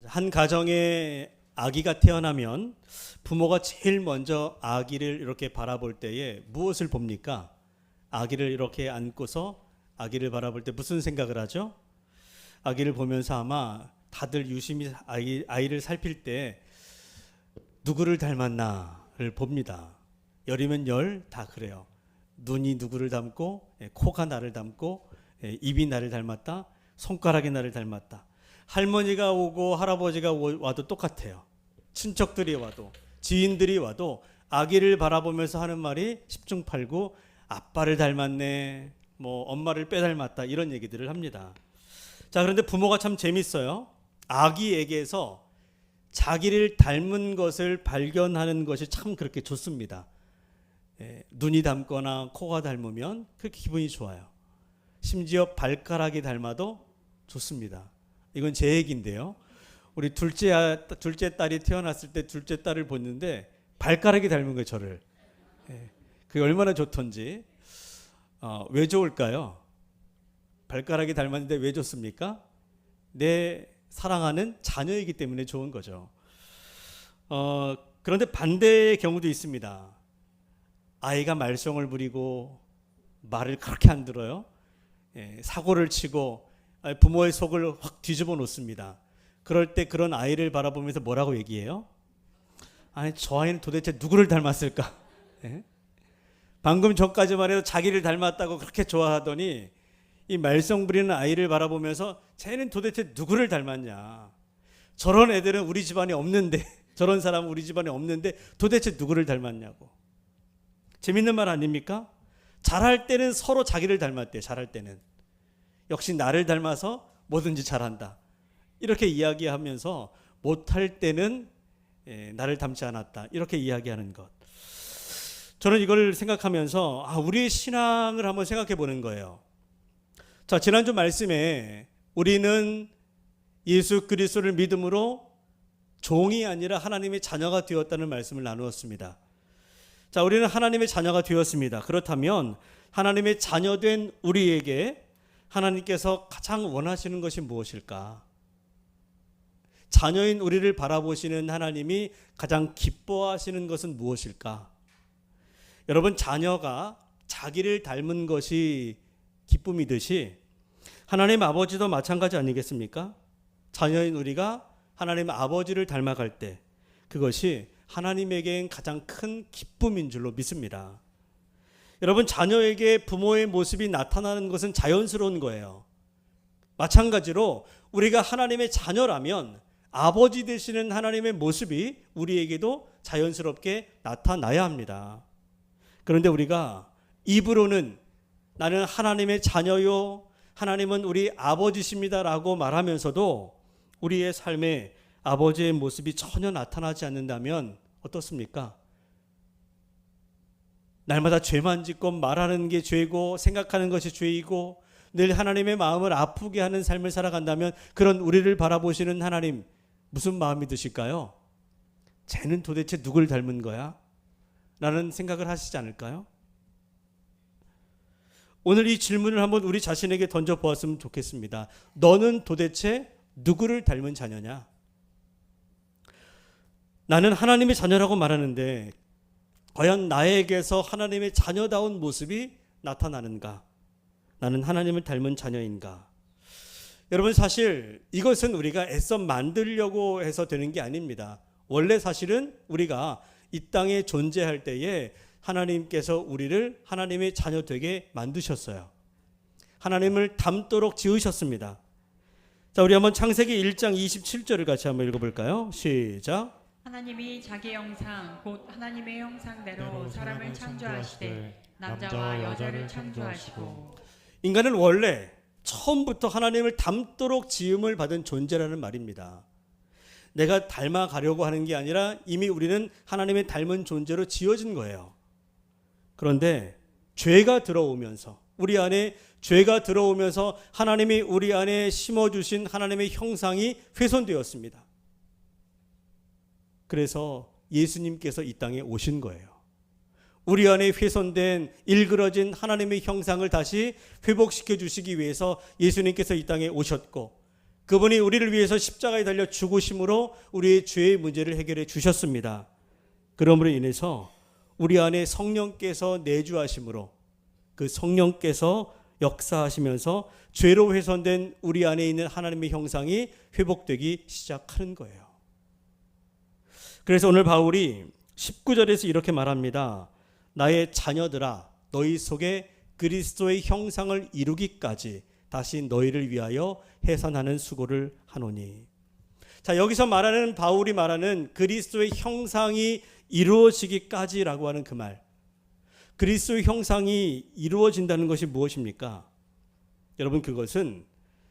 한 가정에 아기가 태어나면 부모가 제일 먼저 아기를 이렇게 바라볼 때에 무엇을 봅니까? 아기를 이렇게 안고서 아기를 바라볼 때 무슨 생각을 하죠? 아기를 보면서 아마 다들 유심히 아이를 살필 때 누구를 닮았나를 봅니다. 열이면 열 다 그래요. 눈이 누구를 닮고, 코가 나를 닮고, 입이 나를 닮았다, 손가락이 나를 닮았다. 할머니가 오고 할아버지가 와도 똑같아요. 친척들이 와도 지인들이 와도 아기를 바라보면서 하는 말이 10중 8구 아빠를 닮았네, 뭐 엄마를 빼닮았다, 이런 얘기들을 합니다. 자, 그런데 부모가 참 재밌어요. 아기에게서 자기를 닮은 것을 발견하는 것이 참 그렇게 좋습니다. 눈이 닮거나 코가 닮으면 그렇게 기분이 좋아요. 심지어 발가락이 닮아도 좋습니다. 이건 제 얘기인데요. 우리 둘째 딸이 태어났을 때 둘째 딸을 봤는데 발가락이 닮은 거예요, 저를. 그게 얼마나 좋던지. 왜 좋을까요? 발가락이 닮았는데 왜 좋습니까? 내 사랑하는 자녀이기 때문에 좋은 거죠. 그런데 반대의 경우도 있습니다. 아이가 말썽을 부리고 말을 그렇게 안 들어요. 사고를 치고 부모의 속을 확 뒤집어 놓습니다. 그럴 때 그런 아이를 바라보면서 뭐라고 얘기해요? 아니, 저 아이는 도대체 누구를 닮았을까? 방금 전까지만 해도 자기를 닮았다고 그렇게 좋아하더니 이 말썽 부리는 아이를 바라보면서 쟤는 도대체 누구를 닮았냐? 저런 애들은 우리 집안에 없는데, 저런 사람은 우리 집안에 없는데 도대체 누구를 닮았냐고. 재밌는 말 아닙니까? 잘할 때는 서로 자기를 닮았대요. 잘할 때는. 역시 나를 닮아서 뭐든지 잘한다, 이렇게 이야기하면서 못할 때는 나를 닮지 않았다, 이렇게 이야기하는 것. 저는 이걸 생각하면서 우리의 신앙을 한번 생각해 보는 거예요. 자, 지난주 말씀에 우리는 예수 그리스도를 믿음으로 종이 아니라 하나님의 자녀가 되었다는 말씀을 나누었습니다. 자, 우리는 하나님의 자녀가 되었습니다. 그렇다면 하나님의 자녀된 우리에게 하나님께서 가장 원하시는 것이 무엇일까? 자녀인 우리를 바라보시는 하나님이 가장 기뻐하시는 것은 무엇일까? 여러분, 자녀가 자기를 닮은 것이 기쁨이듯이 하나님 아버지도 마찬가지 아니겠습니까? 자녀인 우리가 하나님 아버지를 닮아갈 때 그것이 하나님에겐 가장 큰 기쁨인 줄로 믿습니다. 여러분, 자녀에게 부모의 모습이 나타나는 것은 자연스러운 거예요. 마찬가지로 우리가 하나님의 자녀라면 아버지 되시는 하나님의 모습이 우리에게도 자연스럽게 나타나야 합니다. 그런데 우리가 입으로는 나는 하나님의 자녀요, 하나님은 우리 아버지십니다라고 말하면서도 우리의 삶에 아버지의 모습이 전혀 나타나지 않는다면 어떻습니까? 날마다 죄만 짓고 말하는 게 죄고 생각하는 것이 죄이고 늘 하나님의 마음을 아프게 하는 삶을 살아간다면 그런 우리를 바라보시는 하나님 무슨 마음이 드실까요? 쟤는 도대체 누굴 닮은 거야? 라는 생각을 하시지 않을까요? 오늘 이 질문을 한번 우리 자신에게 던져보았으면 좋겠습니다. 너는 도대체 누구를 닮은 자녀냐? 나는 하나님의 자녀라고 말하는데 과연 나에게서 하나님의 자녀다운 모습이 나타나는가? 나는 하나님을 닮은 자녀인가? 여러분, 사실 이것은 우리가 애써 만들려고 해서 되는 게 아닙니다. 원래 사실은 우리가 이 땅에 존재할 때에 하나님께서 우리를 하나님의 자녀 되게 만드셨어요. 하나님을 닮도록 지으셨습니다. 자, 우리 한번 창세기 1장 27절을 같이 한번 읽어볼까요? 시작. 하나님이 자기 형상 곧 하나님의 형상대로 사람을 창조하시되 남자와 여자를 창조하시고. 인간은 원래 처음부터 하나님을 닮도록 지음을 받은 존재라는 말입니다. 내가 닮아가려고 하는 게 아니라 이미 우리는 하나님의 닮은 존재로 지어진 거예요. 그런데 죄가 들어오면서 우리 안에 죄가 들어오면서 하나님이 우리 안에 심어주신 하나님의 형상이 훼손되었습니다. 그래서 예수님께서 이 땅에 오신 거예요. 우리 안에 훼손된 일그러진 하나님의 형상을 다시 회복시켜 주시기 위해서 예수님께서 이 땅에 오셨고, 그분이 우리를 위해서 십자가에 달려 죽으심으로 우리의 죄의 문제를 해결해 주셨습니다. 그러므로 인해서 우리 안에 성령께서 내주하심으로 그 성령께서 역사하시면서 죄로 훼손된 우리 안에 있는 하나님의 형상이 회복되기 시작하는 거예요. 그래서 오늘 바울이 19절에서 이렇게 말합니다. 나의 자녀들아 너희 속에 그리스도의 형상을 이루기까지 다시 너희를 위하여 해산하는 수고를 하노니. 자, 여기서 말하는 바울이 말하는 그리스도의 형상이 이루어지기까지라고 하는 그 말. 그리스도의 형상이 이루어진다는 것이 무엇입니까? 여러분, 그것은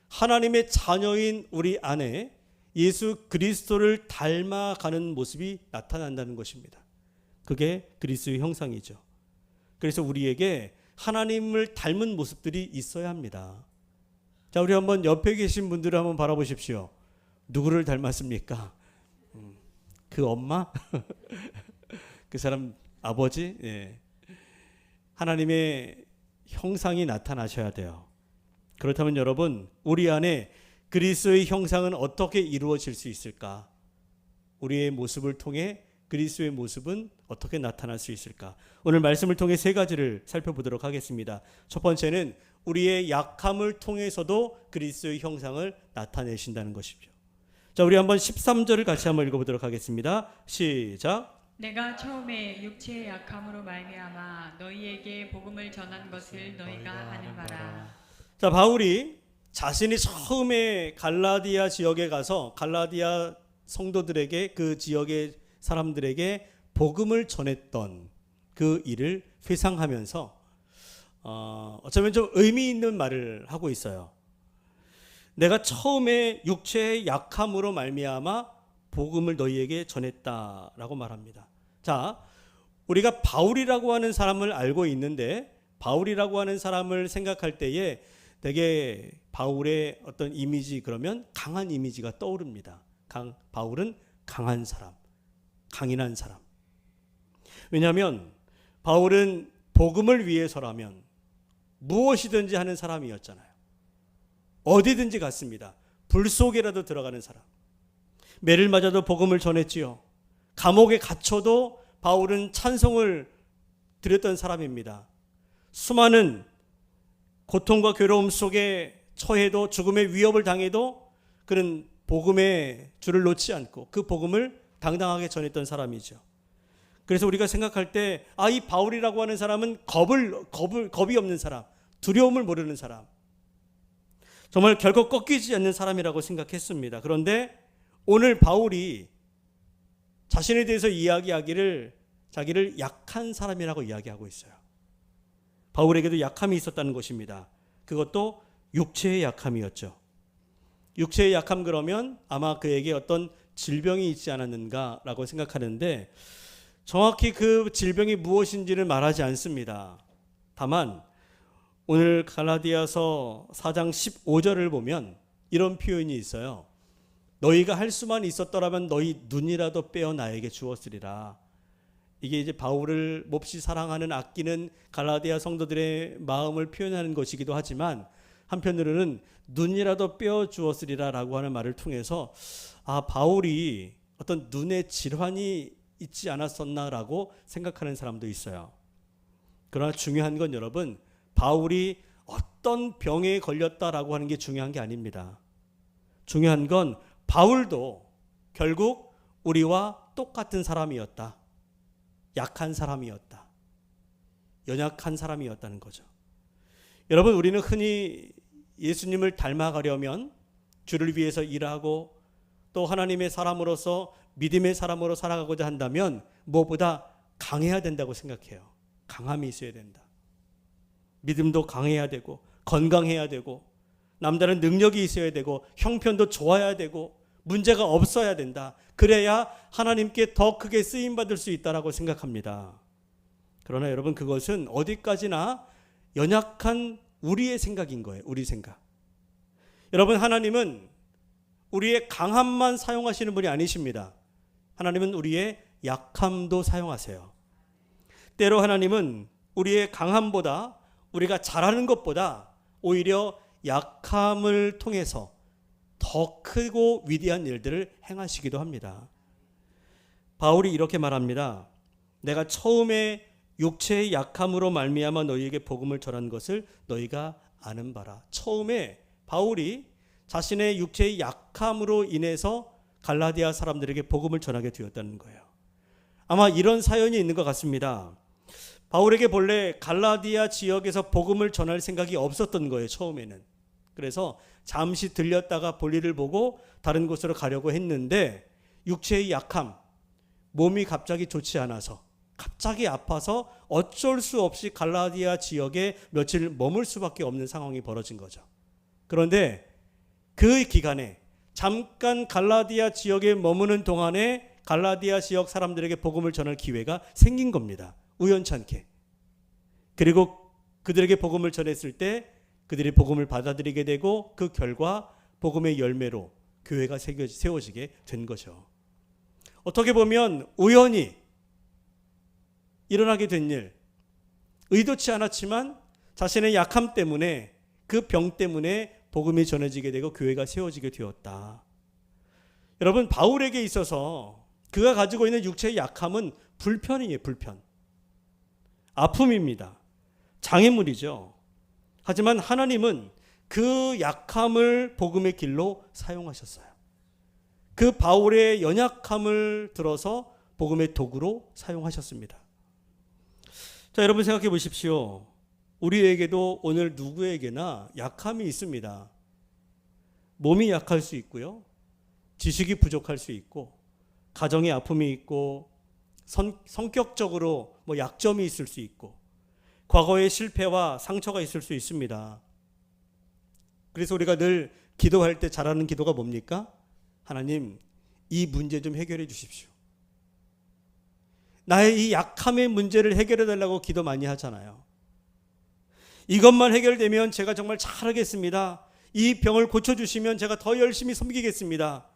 하나님의 자녀인 우리 안에 예수 그리스도를 닮아가는 모습이 나타난다는 것입니다. 그게 그리스도의 형상이죠. 그래서 우리에게 하나님을 닮은 모습들이 있어야 합니다. 자, 우리 한번 옆에 계신 분들을 한번 바라보십시오. 누구를 닮았습니까? 그 엄마? 그 사람 아버지? 예. 하나님의 형상이 나타나셔야 돼요. 그렇다면 여러분, 우리 안에 그리스도의 형상은 어떻게 이루어질 수 있을까? 우리의 모습을 통해 그리스도의 모습은 어떻게 나타날 수 있을까? 오늘 말씀을 통해 세 가지를 살펴보도록 하겠습니다. 첫 번째는 우리의 약함을 통해서도 그리스도의 형상을 나타내신다는 것이죠. 자, 우리 한번 13절을 같이 한번 읽어보도록 하겠습니다. 시작. 내가 처음에 육체의 약함으로 말미암아 너희에게 복음을 전한 것을 너희가 아는 바라. 자, 바울이 자신이 처음에 갈라디아 지역에 가서 갈라디아 성도들에게, 그 지역의 사람들에게 복음을 전했던 그 일을 회상하면서 어쩌면 좀 의미 있는 말을 하고 있어요. 내가 처음에 육체의 약함으로 말미암아 복음을 너희에게 전했다라고 말합니다. 자, 우리가 바울이라고 하는 사람을 알고 있는데, 바울이라고 하는 사람을 생각할 때에 되게 바울의 어떤 이미지, 그러면 강한 이미지가 떠오릅니다. 바울은 강한 사람, 강인한 사람. 왜냐하면 바울은 복음을 위해서라면 무엇이든지 하는 사람이었잖아요. 어디든지 갔습니다. 불 속에라도 들어가는 사람. 매를 맞아도 복음을 전했지요. 감옥에 갇혀도 바울은 찬송을 드렸던 사람입니다. 수많은 고통과 괴로움 속에 처해도, 죽음의 위협을 당해도 그는 복음의 줄을 놓지 않고 그 복음을 당당하게 전했던 사람이죠. 그래서 우리가 생각할 때, 이 바울이라고 하는 사람은 겁이 없는 사람, 두려움을 모르는 사람, 정말 결코 꺾이지 않는 사람이라고 생각했습니다. 그런데 오늘 바울이 자신에 대해서 이야기하기를 자기를 약한 사람이라고 이야기하고 있어요. 바울에게도 약함이 있었다는 것입니다. 그것도 육체의 약함이었죠. 육체의 약함, 그러면 아마 그에게 어떤 질병이 있지 않았는가라고 생각하는데, 정확히 그 질병이 무엇인지를 말하지 않습니다. 다만 오늘 갈라디아서 4장 15절을 보면 이런 표현이 있어요. 너희가 할 수만 있었더라면 너희 눈이라도 빼어 나에게 주었으리라. 이게 이제 바울을 몹시 사랑하는, 아끼는 갈라디아 성도들의 마음을 표현하는 것이기도 하지만, 한편으로는 눈이라도 빼어 주었으리라라고 하는 말을 통해서 바울이 어떤 눈의 질환이 있지 않았었나라고 생각하는 사람도 있어요. 그러나 중요한 건 여러분, 바울이 어떤 병에 걸렸다라고 하는 게 중요한 게 아닙니다. 중요한 건 바울도 결국 우리와 똑같은 사람이었다. 약한 사람이었다. 연약한 사람이었다는 거죠. 여러분, 우리는 흔히 예수님을 닮아가려면 주를 위해서 일하고 또 하나님의 사람으로서, 믿음의 사람으로 살아가고자 한다면 무엇보다 강해야 된다고 생각해요. 강함이 있어야 된다. 믿음도 강해야 되고, 건강해야 되고, 남다른 능력이 있어야 되고, 형편도 좋아야 되고, 문제가 없어야 된다. 그래야 하나님께 더 크게 쓰임받을 수 있다라고 생각합니다. 그러나 여러분, 그것은 어디까지나 연약한 우리의 생각인 거예요. 우리 생각. 여러분, 하나님은 우리의 강함만 사용하시는 분이 아니십니다. 하나님은 우리의 약함도 사용하세요. 때로 하나님은 우리의 강함보다, 우리가 잘하는 것보다 오히려 약함을 통해서 더 크고 위대한 일들을 행하시기도 합니다. 바울이 이렇게 말합니다. 내가 처음에 육체의 약함으로 말미암아 너희에게 복음을 전한 것을 너희가 아는 바라. 처음에 바울이 자신의 육체의 약함으로 인해서 갈라디아 사람들에게 복음을 전하게 되었다는 거예요. 아마 이런 사연이 있는 것 같습니다. 바울에게 본래 갈라디아 지역에서 복음을 전할 생각이 없었던 거예요, 처음에는. 그래서 잠시 들렸다가 볼일을 보고 다른 곳으로 가려고 했는데 육체의 약함, 몸이 갑자기 좋지 않아서, 갑자기 아파서 어쩔 수 없이 갈라디아 지역에 며칠 머물 수밖에 없는 상황이 벌어진 거죠. 그런데 그 기간에 잠깐 갈라디아 지역에 머무는 동안에 갈라디아 지역 사람들에게 복음을 전할 기회가 생긴 겁니다. 우연찮게. 그리고 그들에게 복음을 전했을 때 그들이 복음을 받아들이게 되고 그 결과 복음의 열매로 교회가 세워지게 된 거죠. 어떻게 보면 우연히 일어나게 된 일, 의도치 않았지만 자신의 약함 때문에, 그 병 때문에 복음이 전해지게 되고 교회가 세워지게 되었다. 여러분, 바울에게 있어서 그가 가지고 있는 육체의 약함은 불편이에요. 불편. 아픔입니다. 장애물이죠. 하지만 하나님은 그 약함을 복음의 길로 사용하셨어요. 그 바울의 연약함을 들어서 복음의 도구로 사용하셨습니다. 자, 여러분 생각해 보십시오. 우리에게도 오늘 누구에게나 약함이 있습니다. 몸이 약할 수 있고요. 지식이 부족할 수 있고, 가정의 아픔이 있고, 성격적으로 약점이 있을 수 있고, 과거의 실패와 상처가 있을 수 있습니다. 그래서 우리가 늘 기도할 때 잘하는 기도가 뭡니까? 하나님, 이 문제 좀 해결해 주십시오. 나의 이 약함의 문제를 해결해 달라고 기도 많이 하잖아요. 이것만 해결되면 제가 정말 잘하겠습니다. 이 병을 고쳐주시면 제가 더 열심히 섬기겠습니다.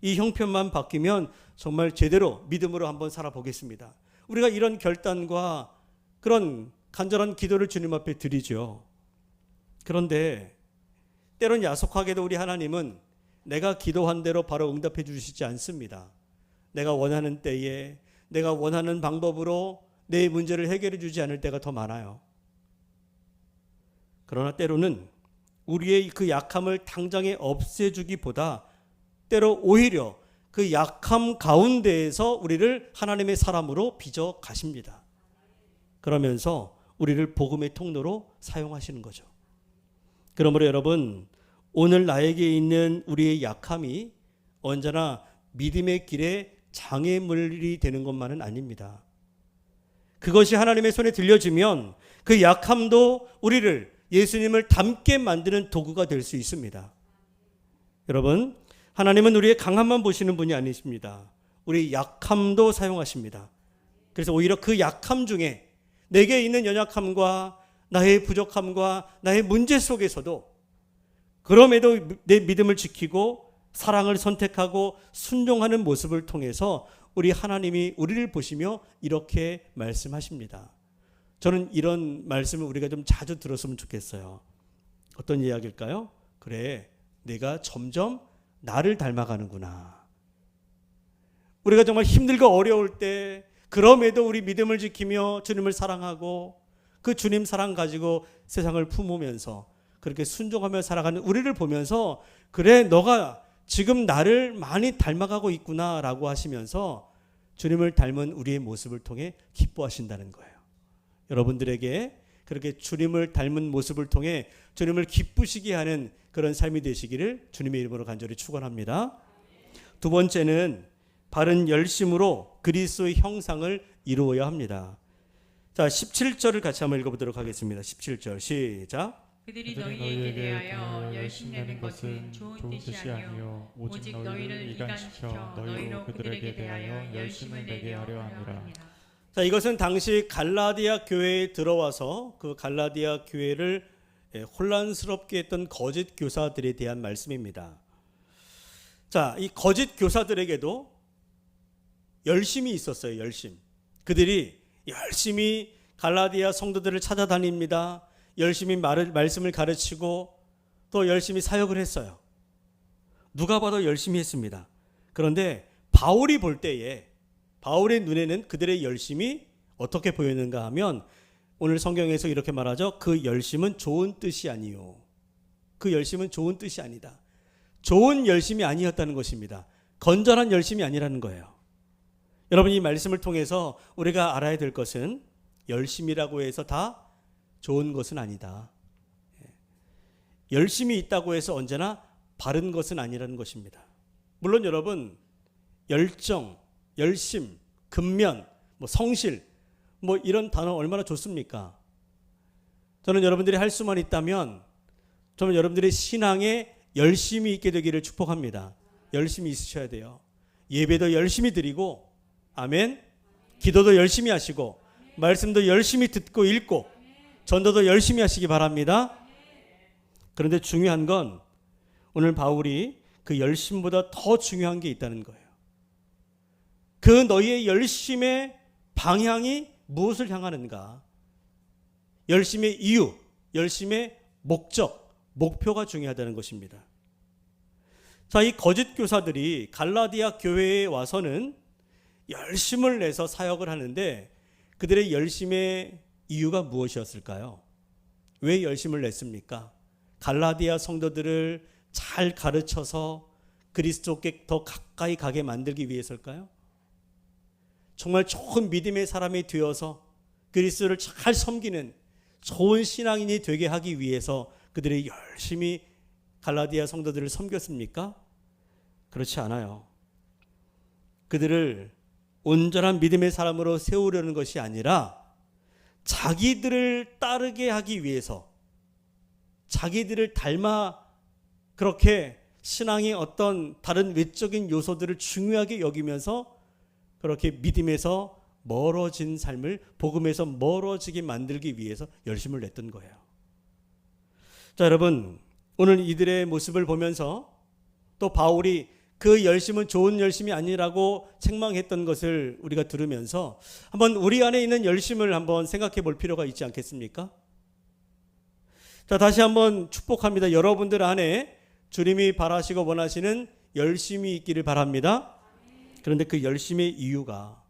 이 형편만 바뀌면 정말 제대로 믿음으로 한번 살아보겠습니다. 우리가 이런 결단과 그런 간절한 기도를 주님 앞에 드리죠. 그런데 때론 야속하게도 우리 하나님은 내가 기도한 대로 바로 응답해 주시지 않습니다. 내가 원하는 때에 내가 원하는 방법으로 내 문제를 해결해 주지 않을 때가 더 많아요. 그러나 때로는 우리의 그 약함을 당장에 없애주기보다 때로 오히려 그 약함 가운데에서 우리를 하나님의 사람으로 빚어 가십니다. 그러면서 우리를 복음의 통로로 사용하시는 거죠. 그러므로 여러분, 오늘 나에게 있는 우리의 약함이 언제나 믿음의 길에 장애물이 되는 것만은 아닙니다. 그것이 하나님의 손에 들려지면 그 약함도 우리를 예수님을 닮게 만드는 도구가 될 수 있습니다. 여러분, 하나님은 우리의 강함만 보시는 분이 아니십니다. 우리 약함도 사용하십니다. 그래서 오히려 그 약함 중에 내게 있는 연약함과 나의 부족함과 나의 문제 속에서도 그럼에도 내 믿음을 지키고 사랑을 선택하고 순종하는 모습을 통해서 우리 하나님이 우리를 보시며 이렇게 말씀하십니다. 저는 이런 말씀을 우리가 좀 자주 들었으면 좋겠어요. 어떤 이야기일까요? 그래, 내가 점점 나를 닮아가는구나. 우리가 정말 힘들고 어려울 때 그럼에도 우리 믿음을 지키며 주님을 사랑하고 그 주님 사랑 가지고 세상을 품으면서 그렇게 순종하며 살아가는 우리를 보면서 그래, 너가 지금 나를 많이 닮아가고 있구나 라고 하시면서 주님을 닮은 우리의 모습을 통해 기뻐하신다는 거예요. 여러분들에게 그렇게 주님을 닮은 모습을 통해 주님을 기쁘시게 하는 그런 삶이 되시기를 주님의 이름으로 간절히 축원합니다. 두 번째는 바른 열심으로 그리스도의 형상을 이루어야 합니다. 자, 17절을 같이 한번 읽어보도록 하겠습니다. 17절 시작. 그들이 너희에게 대하여 열심내는 것은 좋은 뜻이 아니요 오직 너희를 이간시켜 너희로 그들에게 대하여 열심을 내게 하려 함이라. 자, 이것은 당시 갈라디아 교회에 들어와서 그 갈라디아 교회를 혼란스럽게 했던 거짓 교사들에 대한 말씀입니다. 자, 이 거짓 교사들에게도 열심이 있었어요. 열심. 그들이 열심히 갈라디아 성도들을 찾아다닙니다. 열심히 말씀을 가르치고 또 열심히 사역을 했어요. 누가 봐도 열심히 했습니다. 그런데 바울이 볼 때에 바울의 눈에는 그들의 열심이 어떻게 보였는가 하면 오늘 성경에서 이렇게 말하죠. 그 열심은 좋은 뜻이 아니요. 그 열심은 좋은 뜻이 아니다. 좋은 열심이 아니었다는 것입니다. 건전한 열심이 아니라는 거예요. 여러분, 이 말씀을 통해서 우리가 알아야 될 것은 열심이라고 해서 다 좋은 것은 아니다. 열심이 있다고 해서 언제나 바른 것은 아니라는 것입니다. 물론 여러분, 열정, 열심, 근면, 성실 이런 단어 얼마나 좋습니까? 저는 여러분들이 할 수만 있다면 저는 여러분들의 신앙에 열심히 있게 되기를 축복합니다. 열심히 있으셔야 돼요. 예배도 열심히 드리고, 아멘. 기도도 열심히 하시고, 말씀도 열심히 듣고 읽고, 전도도 열심히 하시기 바랍니다. 그런데 중요한 건 오늘 바울이 그 열심보다 더 중요한 게 있다는 거예요. 그 너희의 열심의 방향이 무엇을 향하는가? 열심의 이유, 열심의 목적, 목표가 중요하다는 것입니다. 자, 이 거짓 교사들이 갈라디아 교회에 와서는 열심을 내서 사역을 하는데 그들의 열심의 이유가 무엇이었을까요? 왜 열심을 냈습니까? 갈라디아 성도들을 잘 가르쳐서 그리스도께 더 가까이 가게 만들기 위해서일까요? 정말 좋은 믿음의 사람이 되어서 그리스도를 잘 섬기는 좋은 신앙인이 되게 하기 위해서 그들이 열심히 갈라디아 성도들을 섬겼습니까? 그렇지 않아요. 그들을 온전한 믿음의 사람으로 세우려는 것이 아니라 자기들을 따르게 하기 위해서, 자기들을 닮아 그렇게 신앙의 어떤 다른 외적인 요소들을 중요하게 여기면서 그렇게 믿음에서 멀어진 삶을 복음에서 멀어지게 만들기 위해서 열심을 냈던 거예요. 자, 여러분, 오늘 이들의 모습을 보면서 또 바울이 그 열심은 좋은 열심이 아니라고 책망했던 것을 우리가 들으면서 한번 우리 안에 있는 열심을 한번 생각해 볼 필요가 있지 않겠습니까? 자, 다시 한번 축복합니다. 여러분들 안에 주님이 바라시고 원하시는 열심이 있기를 바랍니다. 그런데 그 열심의 이유가,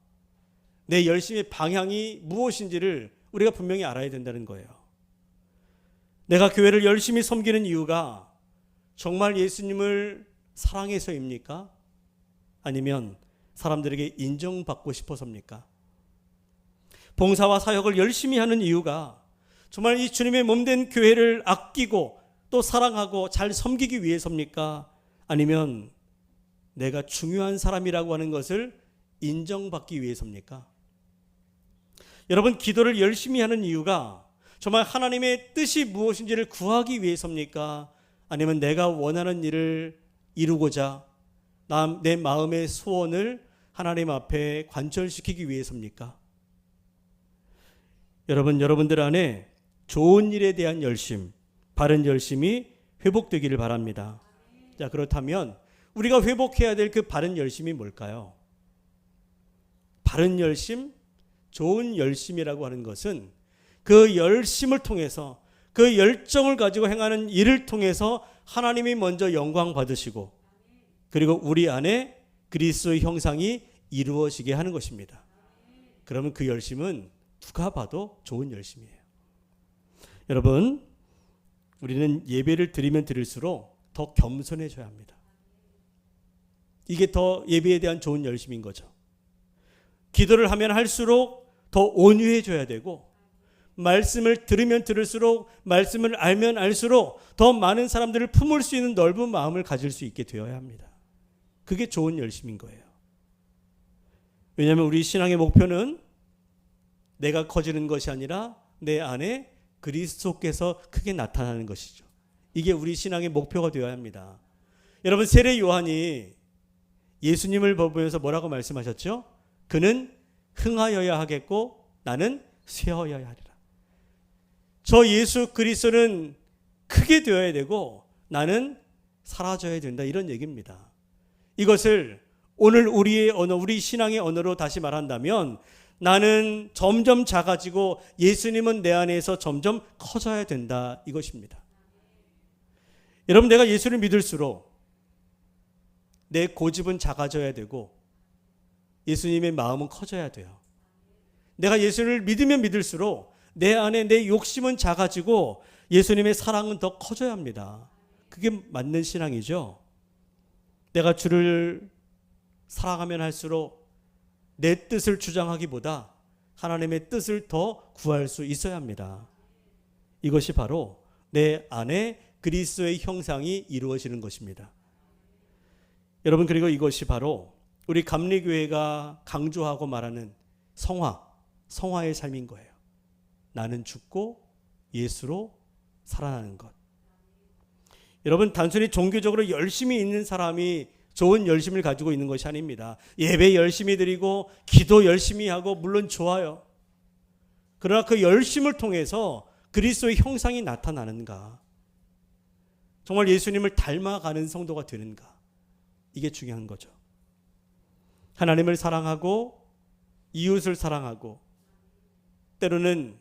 내 열심의 방향이 무엇인지를 우리가 분명히 알아야 된다는 거예요. 내가 교회를 열심히 섬기는 이유가 정말 예수님을 사랑해서입니까? 아니면 사람들에게 인정받고 싶어서입니까? 봉사와 사역을 열심히 하는 이유가 정말 이 주님의 몸된 교회를 아끼고 또 사랑하고 잘 섬기기 위해서입니까? 아니면 내가 중요한 사람이라고 하는 것을 인정받기 위해서입니까? 여러분, 기도를 열심히 하는 이유가 정말 하나님의 뜻이 무엇인지를 구하기 위해서입니까? 아니면 내가 원하는 일을 이루고자 내 마음의 소원을 하나님 앞에 관철시키기 위해서입니까? 여러분들 안에 좋은 일에 대한 열심, 바른 열심이 회복되기를 바랍니다. 자, 그렇다면 우리가 회복해야 될 그 바른 열심이 뭘까요? 바른 열심, 좋은 열심이라고 하는 것은 그 열심을 통해서, 그 열정을 가지고 행하는 일을 통해서 하나님이 먼저 영광 받으시고 그리고 우리 안에 그리스도의 형상이 이루어지게 하는 것입니다. 그러면 그 열심은 누가 봐도 좋은 열심이에요. 여러분, 우리는 예배를 드리면 드릴수록 더 겸손해져야 합니다. 이게 더 예배에 대한 좋은 열심인 거죠. 기도를 하면 할수록 더 온유해져야 되고, 말씀을 들으면 들을수록, 말씀을 알면 알수록 더 많은 사람들을 품을 수 있는 넓은 마음을 가질 수 있게 되어야 합니다. 그게 좋은 열심인 거예요. 왜냐하면 우리 신앙의 목표는 내가 커지는 것이 아니라 내 안에 그리스도께서 크게 나타나는 것이죠. 이게 우리 신앙의 목표가 되어야 합니다. 여러분, 세례 요한이 예수님을 보면서 뭐라고 말씀하셨죠? 그는 흥하여야 하겠고 나는 쇠하여야 하리라. 저 예수 그리스도는 크게 되어야 되고 나는 사라져야 된다, 이런 얘기입니다. 이것을 오늘 우리의 언어, 우리 신앙의 언어로 다시 말한다면 나는 점점 작아지고 예수님은 내 안에서 점점 커져야 된다, 이것입니다. 여러분, 내가 예수를 믿을수록 내 고집은 작아져야 되고 예수님의 마음은 커져야 돼요. 내가 예수를 믿으면 믿을수록 내 안에 내 욕심은 작아지고 예수님의 사랑은 더 커져야 합니다. 그게 맞는 신앙이죠. 내가 주를 사랑하면 할수록 내 뜻을 주장하기보다 하나님의 뜻을 더 구할 수 있어야 합니다. 이것이 바로 내 안에 그리스도의 형상이 이루어지는 것입니다. 여러분, 그리고 이것이 바로 우리 감리교회가 강조하고 말하는 성화의 삶인 거예요. 나는 죽고 예수로 살아나는 것. 여러분, 단순히 종교적으로 열심히 있는 사람이 좋은 열심을 가지고 있는 것이 아닙니다. 예배 열심히 드리고 기도 열심히 하고 물론 좋아요. 그러나 그 열심을 통해서 그리스도의 형상이 나타나는가? 정말 예수님을 닮아가는 성도가 되는가? 이게 중요한 거죠. 하나님을 사랑하고 이웃을 사랑하고 때로는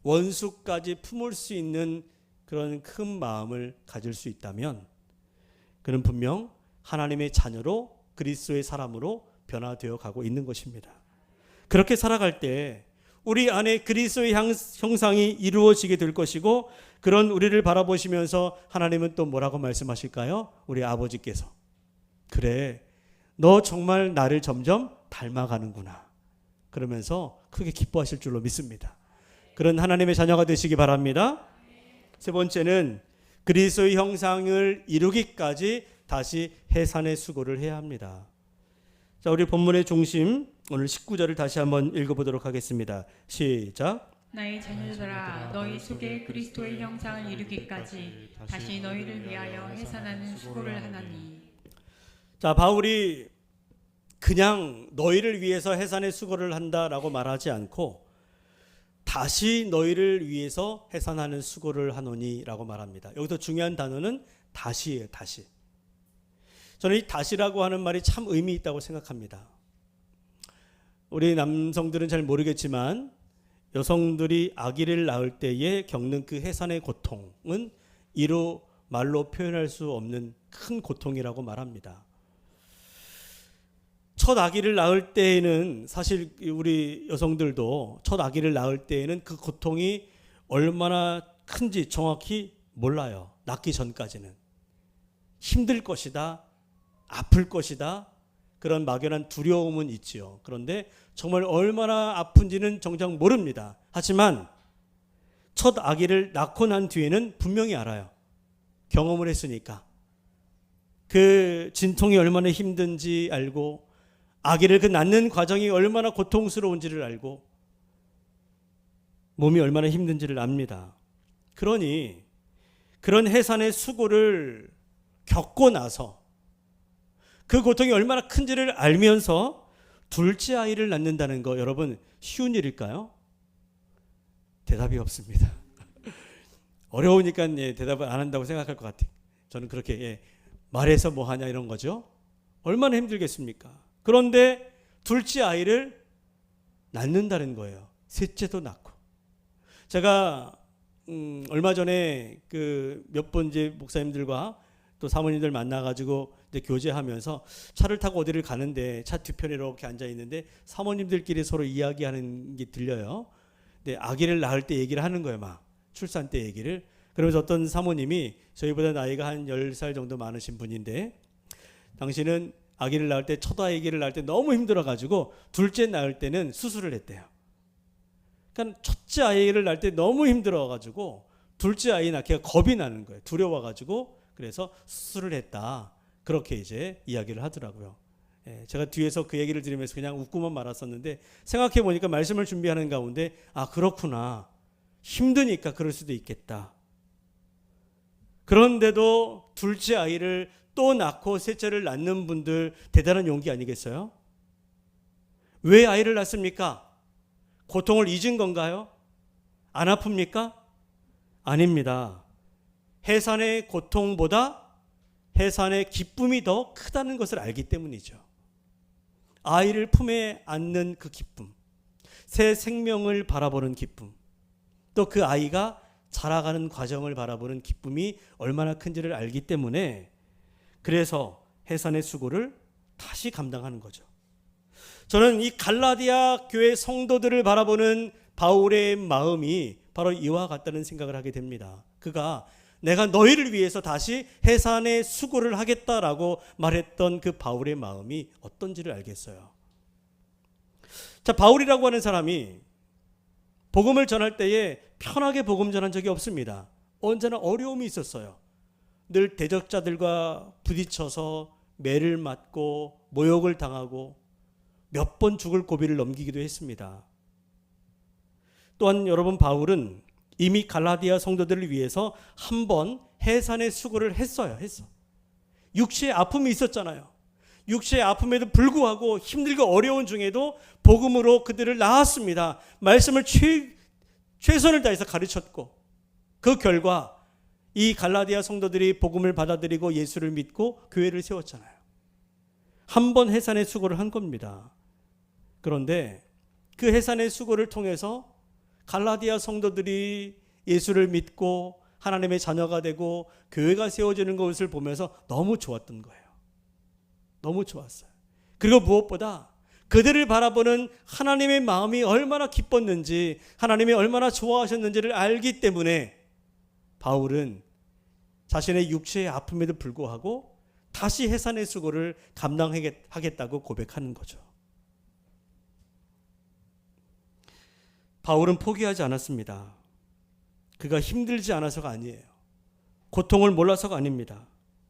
원수까지 품을 수 있는 그런 큰 마음을 가질 수 있다면 그는 분명 하나님의 자녀로 그리스도의 사람으로 변화되어 가고 있는 것입니다. 그렇게 살아갈 때 우리 안에 그리스도의 형상이 이루어지게 될 것이고 그런 우리를 바라보시면서 하나님은 또 뭐라고 말씀하실까요? 우리 아버지께서 그래, 너 정말 나를 점점 닮아가는구나. 그러면서 크게 기뻐하실 줄로 믿습니다. 그런 하나님의 자녀가 되시기 바랍니다. 세 번째는 그리스도의 형상을 이루기까지 다시 해산의 수고를 해야 합니다. 자, 우리 본문의 중심 오늘 19절을 다시 한번 읽어보도록 하겠습니다. 시작. 나의 자녀들아 너희 속에 그리스도의 형상을 이루기까지 다시 너희를 위하여 해산하는 수고를 하나니. 자, 바울이 그냥 너희를 위해서 해산의 수고를 한다라고 말하지 않고 다시 너희를 위해서 해산하는 수고를 하노니라고 말합니다. 여기서 중요한 단어는 다시예요. 다시. 저는 이 다시라고 하는 말이 참 의미 있다고 생각합니다. 우리 남성들은 잘 모르겠지만 여성들이 아기를 낳을 때에 겪는 그 해산의 고통은 이루 말로 표현할 수 없는 큰 고통이라고 말합니다. 첫 아기를 낳을 때에는 사실 우리 여성들도 첫 아기를 낳을 때에는 그 고통이 얼마나 큰지 정확히 몰라요. 낳기 전까지는. 힘들 것이다. 아플 것이다. 그런 막연한 두려움은 있지요. 그런데 정말 얼마나 아픈지는 정작 모릅니다. 하지만 첫 아기를 낳고 난 뒤에는 분명히 알아요. 경험을 했으니까. 그 진통이 얼마나 힘든지 알고 아기를 그 낳는 과정이 얼마나 고통스러운지를 알고 몸이 얼마나 힘든지를 압니다. 그러니 그런 해산의 수고를 겪고 나서 그 고통이 얼마나 큰지를 알면서 둘째 아이를 낳는다는 거 여러분 쉬운 일일까요? 대답이 없습니다. 어려우니까 대답을 안 한다고 생각할 것 같아요. 저는 그렇게 말해서 뭐 하냐 이런 거죠. 얼마나 힘들겠습니까? 그런데 둘째 아이를 낳는다는 거예요. 셋째도 낳고. 제가 얼마 전에 그 몇 번 이제 목사님들과 또 사모님들 만나가지고 이제 교제하면서 차를 타고 어디를 가는데 차 뒤편에 이렇게 앉아 있는데 사모님들끼리 서로 이야기하는 게 들려요. 근데 아기를 낳을 때 얘기를 하는 거예요, 막 출산 때 얘기를. 그러면서 어떤 사모님이 저희보다 나이가 한 10살 정도 많으신 분인데 당신은 아기를 낳을 때 첫 아기를 낳을 때 너무 힘들어가지고 둘째 낳을 때는 수술을 했대요. 그러니까 첫째 아이를 낳을 때 너무 힘들어가지고 둘째 아이 낳기가 겁이 나는 거예요. 두려워가지고 그래서 수술을 했다. 그렇게 이제 이야기를 하더라고요. 제가 뒤에서 그 얘기를 들으면서 그냥 웃고만 말았었는데 생각해 보니까 말씀을 준비하는 가운데 아 그렇구나. 힘드니까 그럴 수도 있겠다. 그런데도 둘째 아이를 또 낳고 셋째를 낳는 분들 대단한 용기 아니겠어요? 왜 아이를 낳습니까? 고통을 잊은 건가요? 안 아픕니까? 아닙니다. 해산의 고통보다 해산의 기쁨이 더 크다는 것을 알기 때문이죠. 아이를 품에 안는 그 기쁨, 새 생명을 바라보는 기쁨, 또 그 아이가 자라가는 과정을 바라보는 기쁨이 얼마나 큰지를 알기 때문에 그래서 해산의 수고를 다시 감당하는 거죠. 저는 이 갈라디아 교회 성도들을 바라보는 바울의 마음이 바로 이와 같다는 생각을 하게 됩니다. 그가 내가 너희를 위해서 다시 해산의 수고를 하겠다라고 말했던 그 바울의 마음이 어떤지를 알겠어요. 자, 바울이라고 하는 사람이 복음을 전할 때에 편하게 복음 전한 적이 없습니다. 언제나 어려움이 있었어요. 늘 대적자들과 부딪혀서 매를 맞고 모욕을 당하고 몇 번 죽을 고비를 넘기기도 했습니다. 또한 여러분, 바울은 이미 갈라디아 성도들을 위해서 한 번 해산의 수고를 했어. 육체의 아픔이 있었잖아요. 육체의 아픔에도 불구하고 힘들고 어려운 중에도 복음으로 그들을 낳았습니다. 말씀을 최선을 다해서 가르쳤고, 그 결과 이 갈라디아 성도들이 복음을 받아들이고 예수를 믿고 교회를 세웠잖아요. 한 번 해산의 수고를 한 겁니다. 그런데 그 해산의 수고를 통해서 갈라디아 성도들이 예수를 믿고 하나님의 자녀가 되고 교회가 세워지는 것을 보면서 너무 좋았던 거예요. 너무 좋았어요. 그리고 무엇보다 그들을 바라보는 하나님의 마음이 얼마나 기뻤는지, 하나님이 얼마나 좋아하셨는지를 알기 때문에 바울은 자신의 육체의 아픔에도 불구하고 다시 해산의 수고를 감당하겠다고 고백하는 거죠. 바울은 포기하지 않았습니다. 그가 힘들지 않아서가 아니에요. 고통을 몰라서가 아닙니다.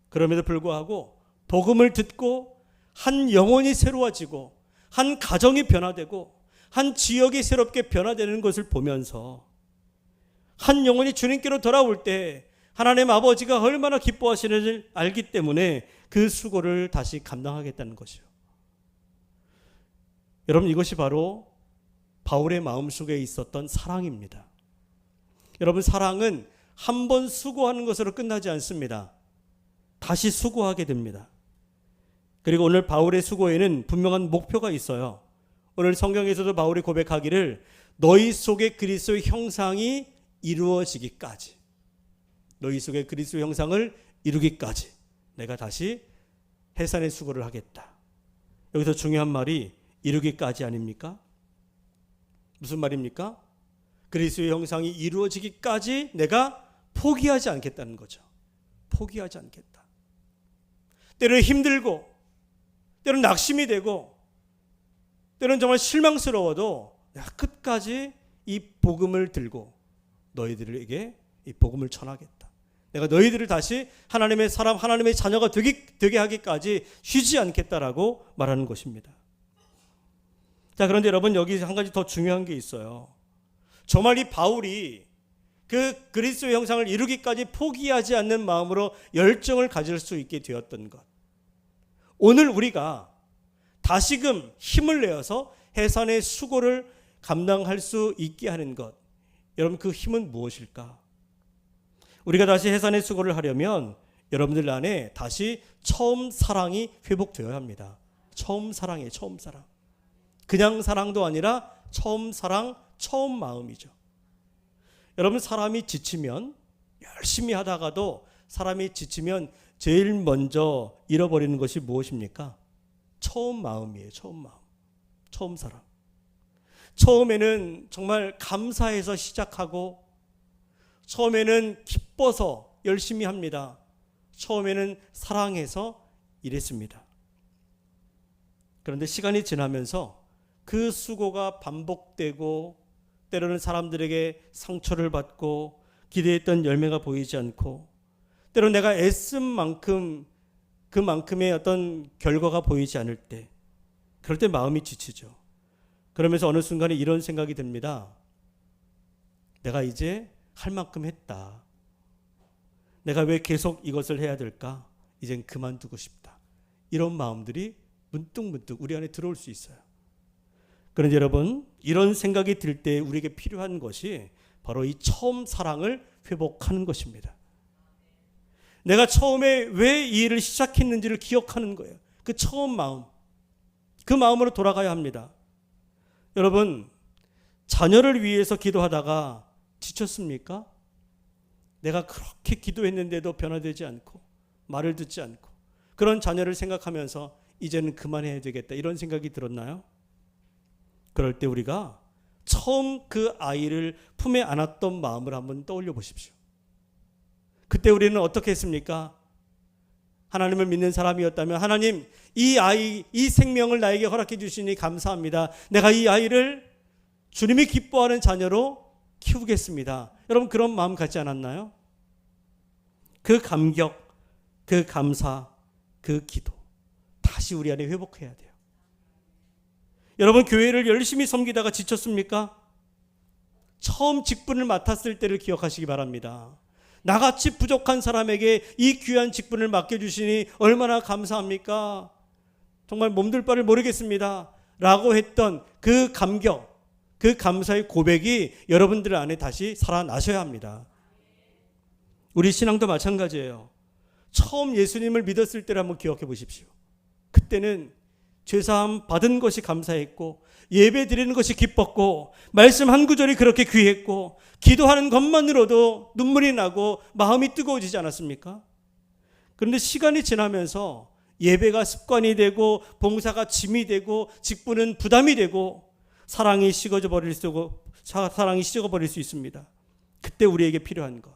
그럼에도 불구하고 복음을 듣고 한 영혼이 새로워지고 한 가정이 변화되고 한 지역이 새롭게 변화되는 것을 보면서 한 영혼이 주님께로 돌아올 때 하나님 아버지가 얼마나 기뻐하시는지 알기 때문에 그 수고를 다시 감당하겠다는 것이요. 여러분, 이것이 바로 바울의 마음속에 있었던 사랑입니다. 여러분, 사랑은 한 번 수고하는 것으로 끝나지 않습니다. 다시 수고하게 됩니다. 그리고 오늘 바울의 수고에는 분명한 목표가 있어요. 오늘 성경에서도 바울이 고백하기를 너희 속에 그리스도의 형상이 이루어지기까지, 너희 속에 그리스도의 형상을 이루기까지 내가 다시 해산의 수고를 하겠다. 여기서 중요한 말이 이루기까지 아닙니까? 무슨 말입니까? 그리스도의 형상이 이루어지기까지 내가 포기하지 않겠다는 거죠. 포기하지 않겠다. 때로는 힘들고, 때로는 낙심이 되고, 때로는 정말 실망스러워도 내가 끝까지 이 복음을 들고 너희들에게 이 복음을 전하겠다. 내가 너희들을 다시 하나님의 사람, 하나님의 자녀가 되게 하기까지 쉬지 않겠다라고 말하는 것입니다. 자, 그런데 여러분, 여기 한 가지 더 중요한 게 있어요. 정말 이 바울이 그 그리스도의 형상을 이루기까지 포기하지 않는 마음으로 열정을 가질 수 있게 되었던 것. 오늘 우리가 다시금 힘을 내어서 해산의 수고를 감당할 수 있게 하는 것. 여러분, 그 힘은 무엇일까? 우리가 다시 해산의 수고를 하려면 여러분들 안에 다시 처음 사랑이 회복되어야 합니다. 처음 사랑이에요. 처음 사랑. 그냥 사랑도 아니라 처음 사랑, 처음 마음이죠. 여러분, 사람이 지치면, 열심히 하다가도 사람이 지치면 제일 먼저 잃어버리는 것이 무엇입니까? 처음 마음이에요. 처음 마음. 처음 사랑. 처음에는 정말 감사해서 시작하고, 처음에는 기뻐서 열심히 합니다. 처음에는 사랑해서 일했습니다. 그런데 시간이 지나면서 그 수고가 반복되고, 때로는 사람들에게 상처를 받고, 기대했던 열매가 보이지 않고, 때로는 내가 애쓴 만큼 그만큼의 어떤 결과가 보이지 않을 때, 그럴 때 마음이 지치죠. 그러면서 어느 순간에 이런 생각이 듭니다. 내가 이제 할 만큼 했다. 내가 왜 계속 이것을 해야 될까? 이젠 그만두고 싶다. 이런 마음들이 문득문득 우리 안에 들어올 수 있어요. 그런데 여러분, 이런 생각이 들 때 우리에게 필요한 것이 바로 이 처음 사랑을 회복하는 것입니다. 내가 처음에 왜 이 일을 시작했는지를 기억하는 거예요. 그 처음 마음. 그 마음으로 돌아가야 합니다. 여러분, 자녀를 위해서 기도하다가 지쳤습니까? 내가 그렇게 기도했는데도 변화되지 않고, 말을 듣지 않고, 그런 자녀를 생각하면서 이제는 그만해야 되겠다 이런 생각이 들었나요? 그럴 때 우리가 처음 그 아이를 품에 안았던 마음을 한번 떠올려 보십시오. 그때 우리는 어떻게 했습니까? 하나님을 믿는 사람이었다면 하나님 이 아이 이 생명을 나에게 허락해 주시니 감사합니다. 내가 이 아이를 주님이 기뻐하는 자녀로 키우겠습니다. 여러분 그런 마음 갖지 않았나요? 그 감격, 그 감사, 그 기도 다시 우리 안에 회복해야 돼요. 여러분 교회를 열심히 섬기다가 지쳤습니까? 처음 직분을 맡았을 때를 기억하시기 바랍니다. 나같이 부족한 사람에게 이 귀한 직분을 맡겨주시니 얼마나 감사합니까? 정말 몸둘 바를 모르겠습니다 라고 했던 그 감격, 그 감사의 고백이 여러분들 안에 다시 살아나셔야 합니다. 우리 신앙도 마찬가지예요. 처음 예수님을 믿었을 때를 한번 기억해 보십시오. 그때는 죄사함 받은 것이 감사했고 예배 드리는 것이 기뻤고 말씀 한 구절이 그렇게 귀했고 기도하는 것만으로도 눈물이 나고 마음이 뜨거워지지 않았습니까? 그런데 시간이 지나면서 예배가 습관이 되고 봉사가 짐이 되고 직분은 부담이 되고 사랑이 식어버릴 수 있습니다. 그때 우리에게 필요한 것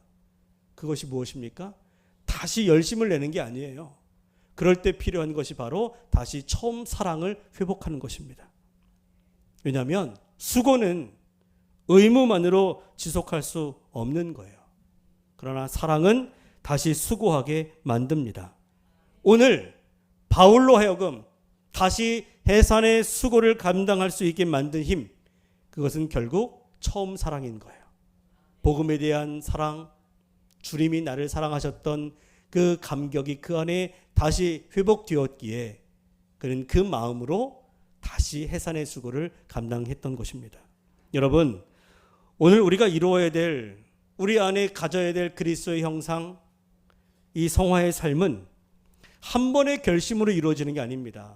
그것이 무엇입니까? 다시 열심을 내는 게 아니에요. 그럴 때 필요한 것이 바로 다시 처음 사랑을 회복하는 것입니다. 왜냐하면 수고는 의무만으로 지속할 수 없는 거예요. 그러나 사랑은 다시 수고하게 만듭니다. 오늘 바울로 하여금 다시 해산의 수고를 감당할 수 있게 만든 힘, 그것은 결국 처음 사랑인 거예요. 복음에 대한 사랑, 주님이 나를 사랑하셨던 그 감격이 그 안에 다시 회복되었기에 그는 그 마음으로 다시 해산의 수고를 감당했던 것입니다. 여러분, 오늘 우리가 이루어야 될, 우리 안에 가져야 될 그리스도의 형상, 이 성화의 삶은 한 번의 결심으로 이루어지는 게 아닙니다.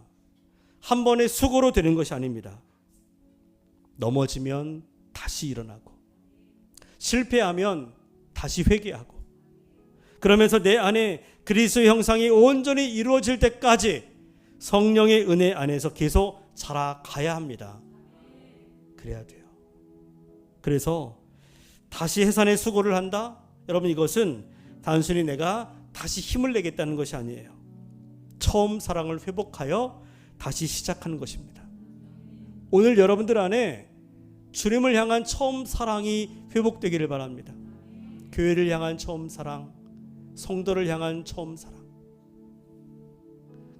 한 번의 수고로 되는 것이 아닙니다. 넘어지면 다시 일어나고 실패하면 다시 회개하고 그러면서 내 안에 그리스도의 형상이 온전히 이루어질 때까지 성령의 은혜 안에서 계속 자라가야 합니다. 그래야 돼요. 그래서 다시 해산의 수고를 한다? 여러분 이것은 단순히 내가 다시 힘을 내겠다는 것이 아니에요. 처음 사랑을 회복하여 다시 시작하는 것입니다. 오늘 여러분들 안에 주님을 향한 처음 사랑이 회복되기를 바랍니다. 교회를 향한 처음 사랑, 성도를 향한 처음 사랑,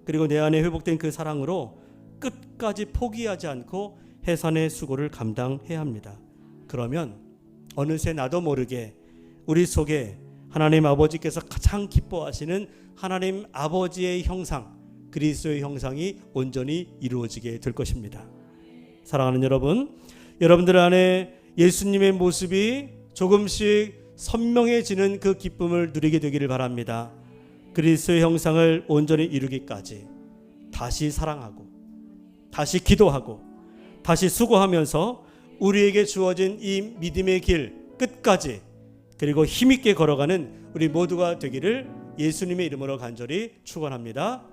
그리고 내 안에 회복된 그 사랑으로 끝까지 포기하지 않고 해산의 수고를 감당해야 합니다. 그러면 어느새 나도 모르게 우리 속에 하나님 아버지께서 가장 기뻐하시는 하나님 아버지의 형상, 그리스도의 형상이 온전히 이루어지게 될 것입니다. 사랑하는 여러분, 여러분들 안에 예수님의 모습이 조금씩 선명해지는 그 기쁨을 누리게 되기를 바랍니다. 그리스도의 형상을 온전히 이루기까지 다시 사랑하고 다시 기도하고 다시 수고하면서 우리에게 주어진 이 믿음의 길 끝까지 그리고 힘있게 걸어가는 우리 모두가 되기를 예수님의 이름으로 간절히 축원합니다.